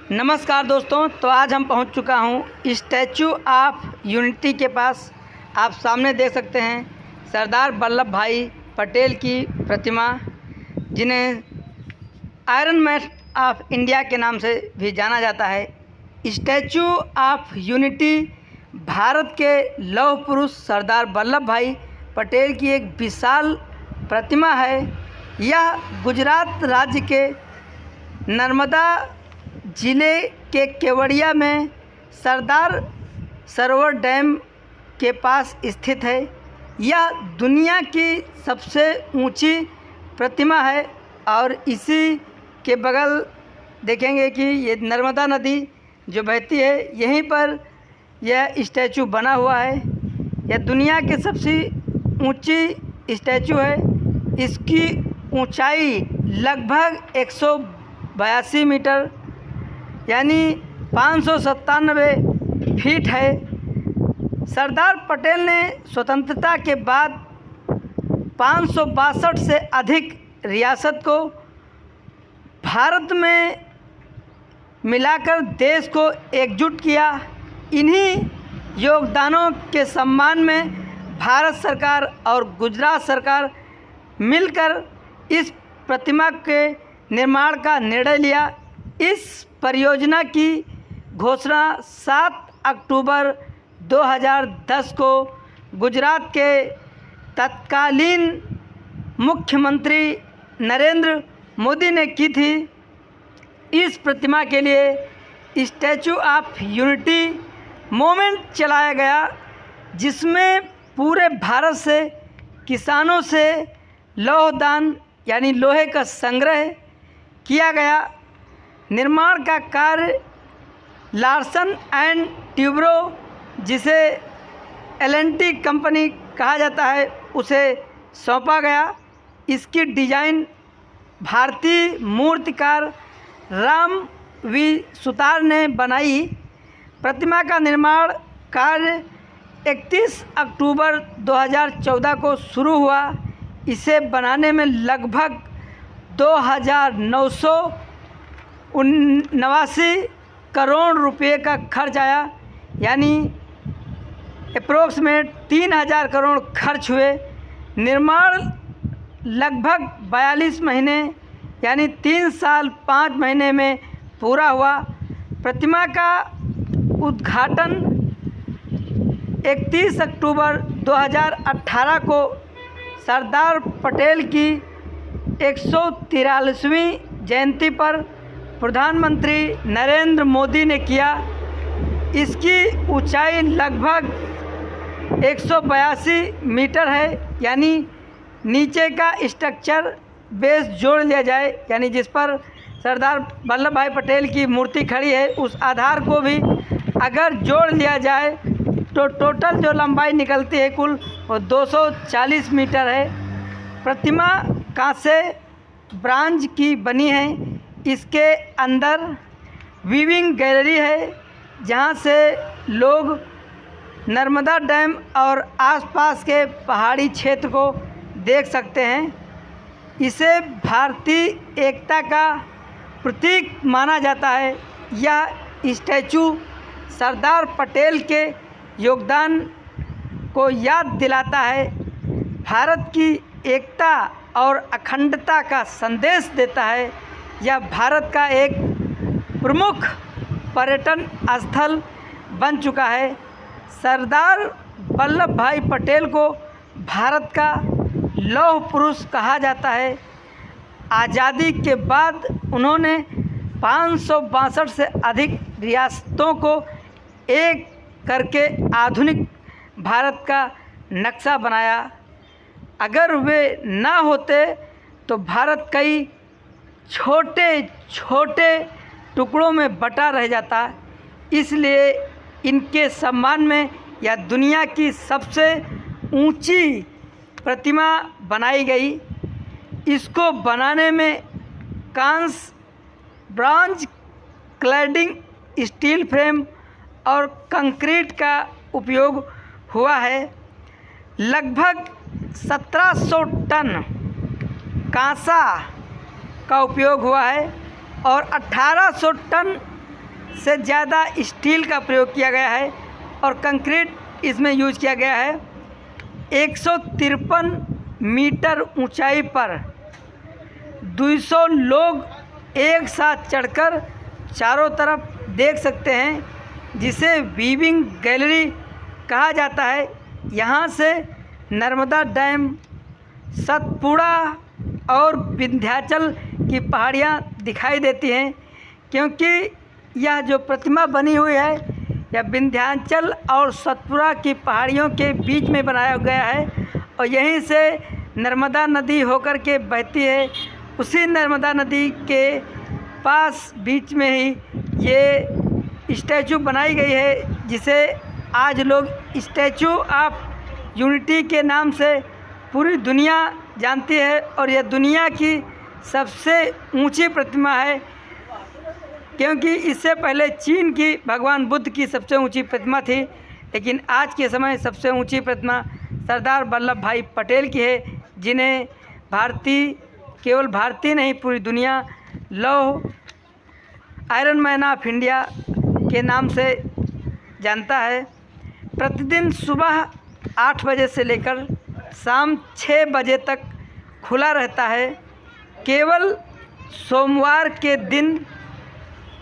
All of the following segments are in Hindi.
नमस्कार दोस्तों, तो आज हम पहुंच चुका हूं स्टैचू ऑफ यूनिटी के पास। आप सामने देख सकते हैं सरदार वल्लभ भाई पटेल की प्रतिमा, जिन्हें आयरन मैन ऑफ इंडिया के नाम से भी जाना जाता है। स्टैचू ऑफ यूनिटी भारत के लौह पुरुष सरदार वल्लभ भाई पटेल की एक विशाल प्रतिमा है। यह गुजरात राज्य के नर्मदा ज़िले के केवड़िया में सरदार सरोवर डैम के पास स्थित है। यह दुनिया की सबसे ऊंची प्रतिमा है और इसी के बगल देखेंगे कि ये नर्मदा नदी जो बहती है, यहीं पर यह स्टैचू बना हुआ है। यह दुनिया की सबसे ऊंची स्टैचू है। इसकी ऊंचाई लगभग 182 मीटर यानी 597 फीट है। सरदार पटेल ने स्वतंत्रता के बाद 562 से अधिक रियासत को भारत में मिलाकर देश को एकजुट किया। इन्हीं योगदानों के सम्मान में भारत सरकार और गुजरात सरकार मिलकर इस प्रतिमा के निर्माण का निर्णय लिया। इस परियोजना की घोषणा 7 अक्टूबर 2010 को गुजरात के तत्कालीन मुख्यमंत्री नरेंद्र मोदी ने की थी। इस प्रतिमा के लिए स्टैचू ऑफ यूनिटी मूवमेंट चलाया गया, जिसमें पूरे भारत से किसानों से लौहदान यानी लोहे का संग्रह किया गया। निर्माण का कार्य लार्सन एंड ट्यूब्रो, जिसे L&T कंपनी कहा जाता है, उसे सौंपा गया। इसकी डिज़ाइन भारतीय मूर्तिकार राम वी सुतार ने बनाई। प्रतिमा का निर्माण कार्य 31 अक्टूबर 2014 को शुरू हुआ। इसे बनाने में लगभग 2,989 करोड़ रुपए का खर्च आया, यानी अप्रोक्सीमेट 3,000 करोड़ खर्च हुए। निर्माण लगभग 42 महीने यानी 3 साल 5 महीने में पूरा हुआ। प्रतिमा का उद्घाटन 31 अक्टूबर 2018 को सरदार पटेल की 143वीं जयंती पर प्रधानमंत्री नरेंद्र मोदी ने किया। इसकी ऊंचाई लगभग 182 मीटर है, यानी नीचे का स्ट्रक्चर बेस जोड़ लिया जाए, यानी जिस पर सरदार वल्लभ भाई पटेल की मूर्ति खड़ी है, उस आधार को भी अगर जोड़ लिया जाए तो टोटल जो लंबाई निकलती है कुल वो 240 मीटर है। प्रतिमा कांसे ब्रांज की बनी है। इसके अंदर वीविंग गैलरी है, जहां से लोग नर्मदा डैम और आसपास के पहाड़ी क्षेत्र को देख सकते हैं। इसे भारतीय एकता का प्रतीक माना जाता है। यह स्टैचू सरदार पटेल के योगदान को याद दिलाता है, भारत की एकता और अखंडता का संदेश देता है। यह भारत का एक प्रमुख पर्यटन स्थल बन चुका है। सरदार वल्लभ भाई पटेल को भारत का लौह पुरुष कहा जाता है। आज़ादी के बाद उन्होंने 562 से अधिक रियासतों को एक करके आधुनिक भारत का नक्शा बनाया। अगर वे ना होते तो भारत कई छोटे छोटे टुकड़ों में बटा रह जाता। इसलिए इनके सम्मान में यह दुनिया की सबसे ऊंची प्रतिमा बनाई गई। इसको बनाने में कांस ब्रॉन्ज क्लैडिंग, स्टील फ्रेम और कंक्रीट का उपयोग हुआ है। लगभग 1700 टन कांसा का उपयोग हुआ है और 1800 टन से ज़्यादा स्टील का प्रयोग किया गया है और कंक्रीट इसमें यूज किया गया है। 153 मीटर ऊंचाई पर 200 लोग एक साथ चढ़कर चारों तरफ देख सकते हैं, जिसे वीविंग गैलरी कहा जाता है। यहाँ से नर्मदा डैम, सतपुड़ा और विंध्याचल की पहाड़ियाँ दिखाई देती हैं, क्योंकि यह जो प्रतिमा बनी हुई है यह विंध्याचल और सतपुड़ा की पहाड़ियों के बीच में बनाया गया है और यहीं से नर्मदा नदी होकर के बहती है। उसी नर्मदा नदी के पास बीच में ही ये स्टैचू बनाई गई है, जिसे आज लोग स्टैचू ऑफ यूनिटी के नाम से पूरी दुनिया जानती है और यह दुनिया की सबसे ऊंची प्रतिमा है, क्योंकि इससे पहले चीन की भगवान बुद्ध की सबसे ऊंची प्रतिमा थी, लेकिन आज के समय सबसे ऊंची प्रतिमा सरदार वल्लभ भाई पटेल की है, जिन्हें केवल भारतीय नहीं पूरी दुनिया लौह आयरन मैन ऑफ इंडिया के नाम से जानता है। प्रतिदिन सुबह 8 बजे से लेकर शाम 6 बजे तक खुला रहता है। केवल सोमवार के दिन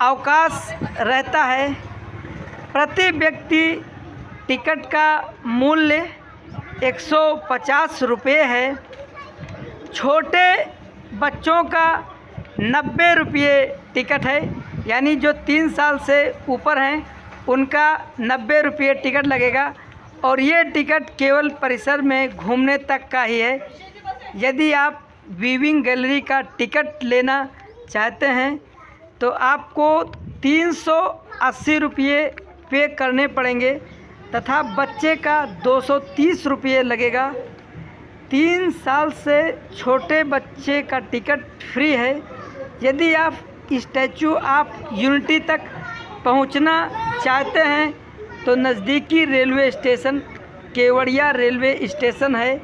अवकाश रहता है। प्रति व्यक्ति टिकट का मूल्य 150 रुपये है। छोटे बच्चों का 90 रुपये टिकट है, यानी जो 3 साल से ऊपर हैं उनका 90 रुपये टिकट लगेगा और ये टिकट केवल परिसर में घूमने तक का ही है। यदि आप वीविंग गैलरी का टिकट लेना चाहते हैं तो आपको 380 रुपये पे करने पड़ेंगे तथा बच्चे का 230 रुपये लगेगा। 3 साल से छोटे बच्चे का टिकट फ्री है। यदि आप स्टैचू ऑफ यूनिटी तक पहुंचना चाहते हैं तो नज़दीकी railway station Kevadia railway station है,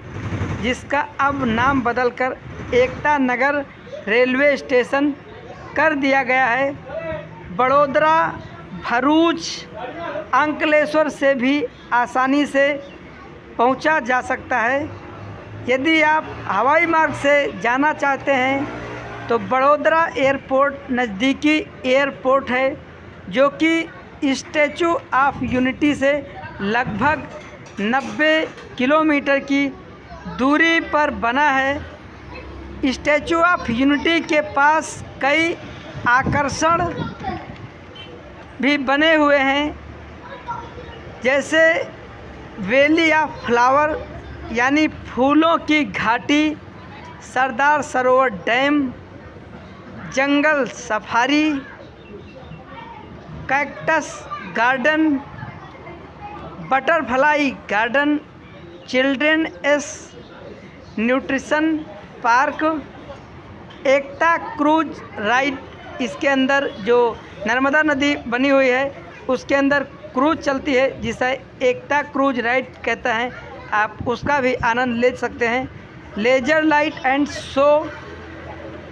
जिसका अब नाम बदलकर एकता नगर रेलवे स्टेशन कर दिया गया है। बड़ोदरा, भरूच, अंकलेश्वर से भी आसानी से पहुंचा जा सकता है। यदि आप हवाई मार्ग से जाना चाहते हैं तो बड़ोदरा एयरपोर्ट नज़दीकी एयरपोर्ट है, जो कि स्टैचू ऑफ यूनिटी से लगभग 90 किलोमीटर की दूरी पर बना है। स्टैचू ऑफ यूनिटी के पास कई आकर्षण भी बने हुए हैं, जैसे वैली ऑफ फ्लावर यानी फूलों की घाटी, Sardar Sarovar dam, jungle safari, cactus garden, butterfly garden, children's nutrition park, Ekta cruise ride. इसके अंदर जो नर्मदा नदी बनी हुई है उसके अंदर क्रूज चलती है, जिसे एकता क्रूज राइड कहते हैं। आप उसका भी आनंद ले सकते हैं। Laser light and show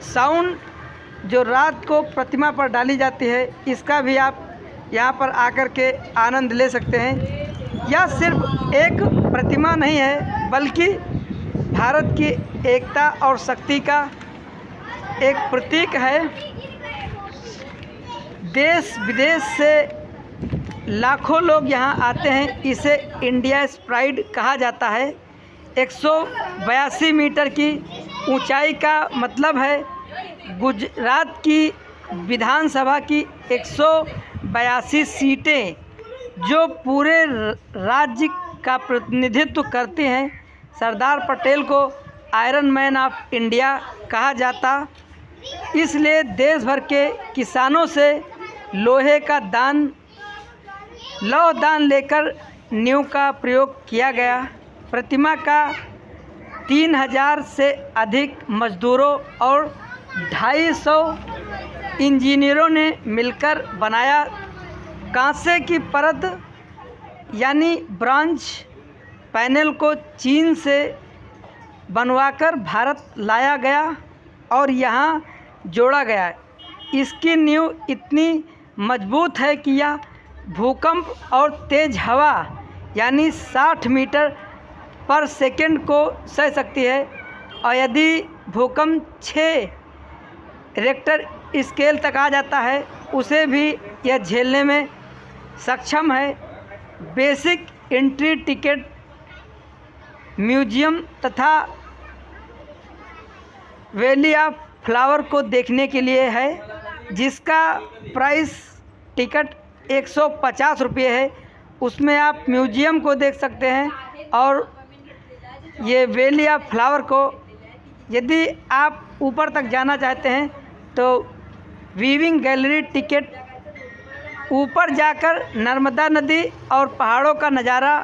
sound जो रात को प्रतिमा पर डाली जाती है, इसका भी आप यहाँ पर आकर के आनंद ले सकते हैं। यह सिर्फ एक प्रतिमा नहीं है, बल्कि भारत की एकता और शक्ति का एक प्रतीक है। देश विदेश से लाखों लोग यहाँ आते हैं। इसे इंडिया प्राइड कहा जाता है। 182 मीटर की ऊंचाई का मतलब है गुजरात की विधानसभा की 182 सीटें, जो पूरे राज्य का प्रतिनिधित्व करती हैं। सरदार पटेल को आयरन मैन ऑफ इंडिया कहा जाता, इसलिए देश भर के किसानों से लौह दान लेकर नींव का प्रयोग किया गया। प्रतिमा का 3000 से अधिक मजदूरों और 250 इंजीनियरों ने मिलकर बनाया। कांसे की परत यानी ब्रॉन्ज पैनल को चीन से बनवाकर भारत लाया गया और यहाँ जोड़ा गया। इसकी नींव इतनी मजबूत है कि यह भूकंप और तेज़ हवा यानी 60 मीटर पर सेकंड को सह सकती है, और यदि भूकंप 6 रिक्टर स्केल तक आ जाता है उसे भी यह झेलने में सक्षम है। बेसिक एंट्री टिकट म्यूजियम तथा वैली ऑफ फ्लावर को देखने के लिए है, जिसका प्राइस टिकट 150 रुपये है। उसमें आप म्यूजियम को देख सकते हैं और ये वैली ऑफ फ्लावर को। यदि आप ऊपर तक जाना चाहते हैं तो वीविंग गैलरी टिकट ऊपर जाकर नर्मदा नदी और पहाड़ों का नज़ारा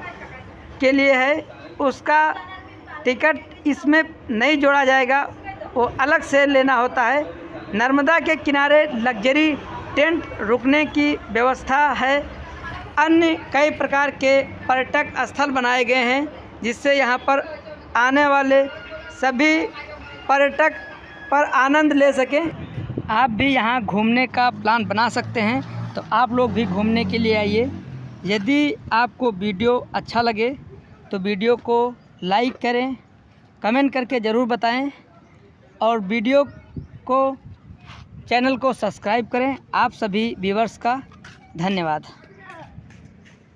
के लिए है, उसका टिकट इसमें नहीं जोड़ा जाएगा, वो अलग से लेना होता है। नर्मदा के किनारे लग्जरी टेंट रुकने की व्यवस्था है। अन्य कई प्रकार के पर्यटक स्थल बनाए गए हैं, जिससे यहाँ पर आने वाले सभी पर्यटक पर आनंद ले सकें। आप भी यहाँ घूमने का प्लान बना सकते हैं, तो आप लोग भी घूमने के लिए आइए। यदि आपको वीडियो अच्छा लगे तो वीडियो को लाइक करें, कमेंट करके ज़रूर बताएं, और वीडियो को चैनल को सब्सक्राइब करें। आप सभी व्यूअर्स का धन्यवाद।